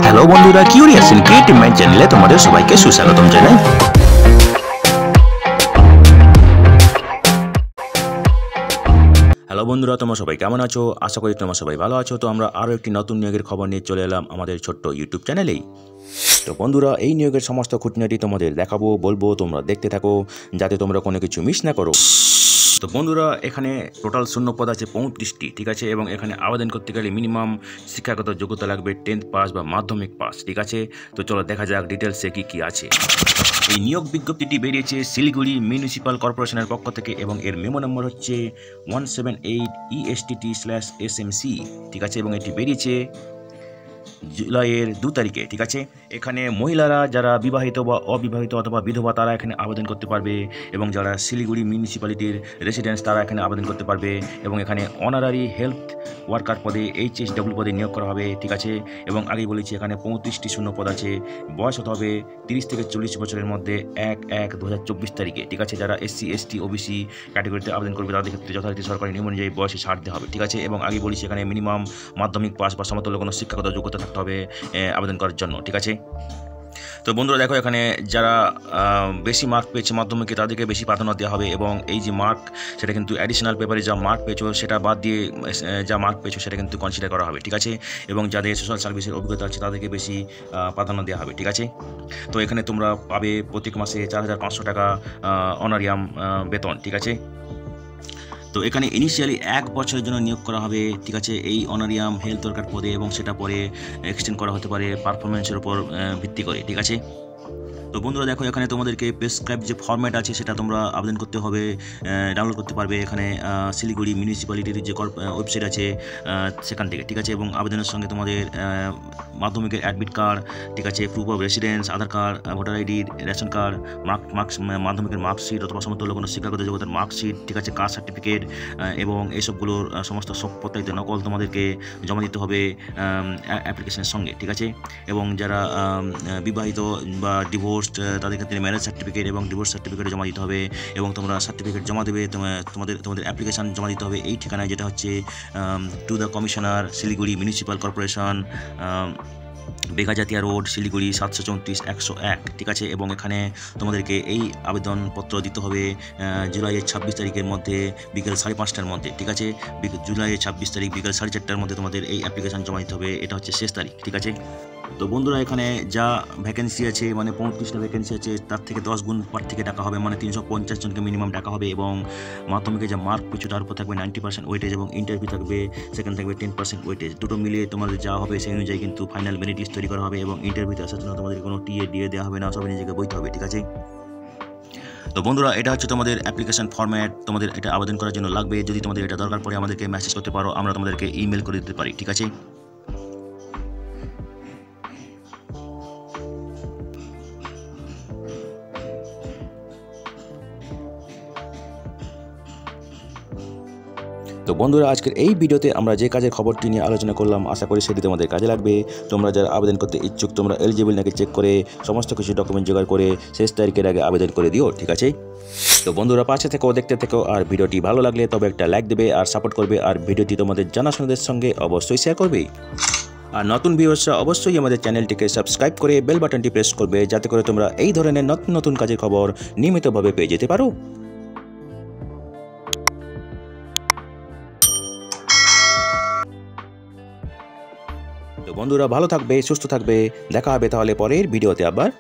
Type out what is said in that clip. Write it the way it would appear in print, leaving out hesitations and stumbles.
Hello বন্ধুরা, curious in creative mind চ্যানেলে তোমাদের সবাইকে সুস্বাগতম জানাই। হ্যালো বন্ধুরা, তোমরা সবাই কেমন আছো? আশা করি তোমরা সবাই ভালো আছো। তো আমরা আরও একটি নতুন নিয়োগের খবর নিয়ে চলে এলাম আমাদের ছোট্ট ইউটিউব চ্যানেলেই। তো বন্ধুরা, এই নিয়োগের সমস্ত খুঁটিনাটি তোমাদের দেখাবো, বলবো, তোমরা দেখতে থাকো যাতে তোমরা কোনো কিছু মিস না করো। তো বন্ধুরা, এখানে টোটাল শূন্য পদ আছে 35টি, ঠিক আছে। এবং এখানে আবেদন করতে গেলে মিনিমাম শিক্ষাগত যোগ্যতা লাগবে 10th পাস বা মাধ্যমিক পাস, ঠিক আছে। তো চলো দেখা যাক ডিটেলসে কী আছে। এই নিয়োগ বিজ্ঞপ্তিটি বেরিয়েছে শিলিগুড়ি মিউনিসিপ্যাল কর্পোরেশনের পক্ষ থেকে এবং এর মেমো নম্বর হচ্ছে 178 ESTT/SMC, ঠিক আছে। এবং এটি বেরিয়েছে জুলাইয়ের 2 তারিখে, ঠিক আছে। এখানে মহিলারা যারা বিবাহিত বা অবিবাহিত অথবা বিধবা তারা এখানে আবেদন করতে পারবে, এবং যারা শিলিগুড়ি মিউনিসিপ্যালিটির রেসিডেন্টস তারা এখানে আবেদন করতে পারবে। এবং এখানে অনারারি হেলথ ওয়ার্কার পদে HSW পদে নিয়োগ করা হবে, ঠিক আছে। এবং আগেই বলেছি এখানে 35টি শূন্য পদ আছে। বয়স হতে হবে 30 থেকে 40 বছরের মধ্যে 1/1/2024 তারিখে, ঠিক আছে। যারা SC ST OBC ক্যাটাগরিতে আবেদন করবে তাদের ক্ষেত্রে যথারীতি সরকারি নিয়ম অনুযায়ী বয়সে ছাড় দেওয়া হবে, ঠিক আছে। এবং আগে বলেছি এখানে মিনিমাম মাধ্যমিক পাস বা সমতুল্য কোনো শিক্ষাগত যোগ্যতা থাকতে হবে আবেদন করার জন্য, ঠিক আছে। তো বন্ধুরা দেখো, এখানে যারা বেশি মার্ক পেয়েছে মাধ্যমিকে তাদেরকে বেশি প্রাধান্য দেওয়া হবে। এবং এই যে মার্ক, সেটা কিন্তু অ্যাডিশনাল পেপারে যা মার্ক পেয়েছো সেটা বাদ দিয়ে যা মার্ক পেয়েছো সেটা কিন্তু কনসিডার করা হবে, ঠিক আছে। এবং যাদের সোশ্যাল সার্ভিসের অভিজ্ঞতা আছে তাদেরকে বেশি প্রাধান্য দেওয়া হবে, ঠিক আছে। তো এখানে তোমরা পাবে প্রত্যেক মাসে 4,500 টাকা অনারিয়াম বেতন, ঠিক আছে। তো এখানে ইনিশিয়ালি 1 বছরের জন্য নিয়োগ করা হবে, ঠিক আছে, এই অনারিয়াম হেলথ ওয়ার্কার পদে। এবং সেটা পরে এক্সটেন্ড করা হতে পারে পারফরমেন্সের উপর ভিত্তি করে, ঠিক আছে। তো বন্ধুরা দেখো, এখানে তোমাদেরকে প্রেসক্রাইব যে ফরম্যাট আছে সেটা তোমরা আবেদন করতে হবে, ডাউনলোড করতে পারবে এখানে শিলিগুড়ি মিউনিসিপ্যালিটির যে ওয়েবসাইট আছে সেখান থেকে, ঠিক আছে। এবং আবেদনের সঙ্গে তোমাদের মাধ্যমিকের অ্যাডমিট কার্ড, ঠিক আছে, proof of residence, Aadhaar card, voter ID, ration card, মাধ্যমিকের মার্কশিট অথবা সমতুল্য কোনো শিক্ষাগত যোগ্যতার মার্কশিট, ঠিক আছে, কাস্ট সার্টিফিকেট এবং এইসবগুলোর সমস্ত প্রত্যায়িত নকল তোমাদেরকে জমা দিতে হবে অ্যাপ্লিকেশনের সঙ্গে, ঠিক আছে। এবং যারা বিবাহিত বা ডিভোর্স তাদের ক্ষেত্রে ম্যারেজ সার্টিফিকেট এবং ডিভোর্স সার্টিফিকেট জমা দিতে হবে। এবং তোমরা সার্টিফিকেট জমা দেবে, তোমাদের অ্যাপ্লিকেশান জমা দিতে হবে এই ঠিকানায়, যেটা হচ্ছে to the commissioner Siliguri municipal corporation, Begajatia road, Siliguri 734-101, ঠিক আছে। এবং এখানে তোমাদেরকে এই আবেদনপত্র দিতে হবে জুলাইয়ের 26 তারিখের মধ্যে বিকেল 5:30টার মধ্যে, ঠিক আছে। জুলাইয়ের 26 তারিখ বিকেল 4:30টার মধ্যে তোমাদের এই অ্যাপ্লিকেশান জমা দিতে হবে। এটা হচ্ছে শেষ তারিখ, ঠিক আছে। তো বন্ধুরা, এখানে যা ভ্যাকেন্সি আছে মানে 35টা ভ্যাকেন্সি আছে, তার থেকে 10 গুণ প্রার্থীকে ডাকা হবে, মানে 350 জনকে মিনিমাম ডাকা হবে। এবং মাধ্যমিকে যা মার্ক পেয়েছো তার উপর থাকবে 90% ওয়েটেজ, এবং ইন্টারভিউ থাকবে সেখানে থাকবে 10% ওয়েটেজ। দুটো মিলিয়ে তোমাদের যা হবে সেই অনুযায়ী কিন্তু ফাইনাল মেরিট লিস্ট তৈরি করা হবে। এবং ইন্টারভিউতে আসার জন্য তোমাদের কোনো TA DA দেওয়া হবে না, সব নিজেকে বইতে হবে, ঠিক আছে। তো বন্ধুরা, এটা হচ্ছে তোমাদের অ্যাপ্লিকেশন ফরম্যাট, তোমাদের এটা আবেদন করার জন্য লাগবে। যদি তোমাদের এটা দরকার পড়ে আমাদেরকে মেসেজ করতে পারো, আমরা তোমাদেরকে ইমেল করে দিতে পারি, ঠিক আছে। তো বন্ধুরা, আজকের এই ভিডিওতে আমরা যে কাজের খবরটি নিয়ে আলোচনা করলাম, আশা করি সেটি তোমাদের কাজে লাগবে। তোমরা যারা আবেদন করতে ইচ্ছুক তোমরা এলিজিবল নাকি চেক করে সমস্ত কিছু ডকুমেন্ট জোগাড় করে শেষ তারিখের আগে আবেদন করে দিও, ঠিক আছে। তো বন্ধুরা, পাশে থেকেও দেখতে থেকো, আর ভিডিওটি ভালো লাগলে তবে একটা লাইক দেবে আর সাপোর্ট করবে, আর ভিডিওটি তোমাদের জানাশোনাদের সঙ্গে অবশ্যই শেয়ার করবে। আর নতুন ভিউয়ার্সরা অবশ্যই আমাদের চ্যানেলটিকে সাবস্ক্রাইব করে বেল বাটনটি প্রেস করবে, যাতে করে তোমরা এই ধরনের নতুন নতুন কাজের খবর নিয়মিতভাবে পেয়ে যেতে পারো। তো বন্ধুরা, ভালো থাকবে, সুস্থ থাকবে, দেখা হবে তাহলে পরের ভিডিওতে আবার।